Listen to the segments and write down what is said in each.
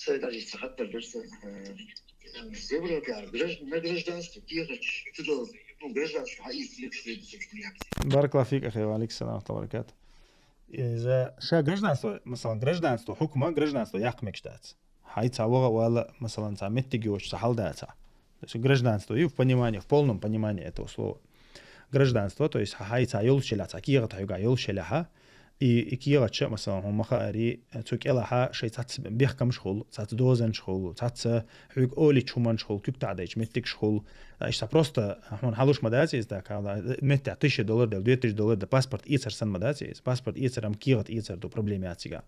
Sadece sahatler derse zebra на гражданство ехать туда, ну, гражданство, а если بارك الله فيك أخي وعليك السلام ورحمة الله وبركاته. إذا شا гражданство مثلا гражданство حكومة гражданство يحكمك штат. Хай цавора вала مثلا цамет тигиоч сахалдата. То есть гражданство и в понимании, в полном понимании этого слова. Гражданство, то есть хай цайол шеляца, киера таюга йол шеляха, и киера че مثلا هم خاري تسوق إلها شيء تات بيحكم شغل تات دوزن شغل تات حوق أولي شومان شغل كيك تعديش متك شغل إيش просто هون حلوش مدازي إذا كذا مت $1000 دل $2000 ده паспорт إيثر سن مدازي паспорт إيثر أم كيرت إيثر دو проблематика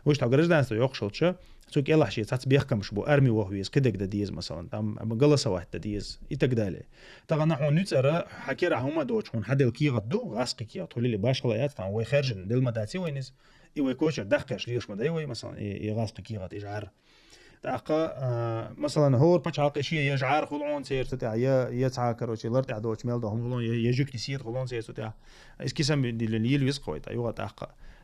وش تاع гражданство يخشلش تسوق إلها شيء تات بيحكم شبو أرمي وهو يس كده ديز مثلا تام مقلصة واحدة ديز إتقدالي طبعا نحن نتسرى حكيرا هما دوش هون حد الكيرت دو غاسقي كيرت تقولي لي باش خلايات فان وي خارجن دل مدازي وينز إيوه كوشر دخكش ليش مداي وي مثلا يغاسقي كيرت إجعار تاقا مثلا هو بتشعق شيء يجعار خلون سير تتاع يتعاكر وشي لرت عدوش ميل دهم خلون يجوك تسير خلون سير تتاع اسكيسم دي اللي يسقوي تايوه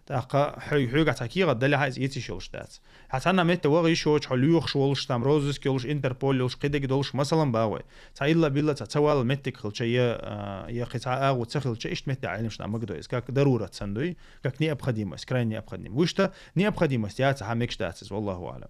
تاقا حيوغا تاكيرا دل هايز يتشولش دات حتى انا مت وغي شوش حلوخ شولش تام روزس كيلش انتربول قدك دولش مثلا باوي تايلا بيلا تتوال متك خلشي يا قطع او تخلش ايش مت علمش مقدو اس كاك ضروره تسندوي كاك необходимость крайне необходимо وشتا необходимость يا تاع ميكش داتس والله اعلم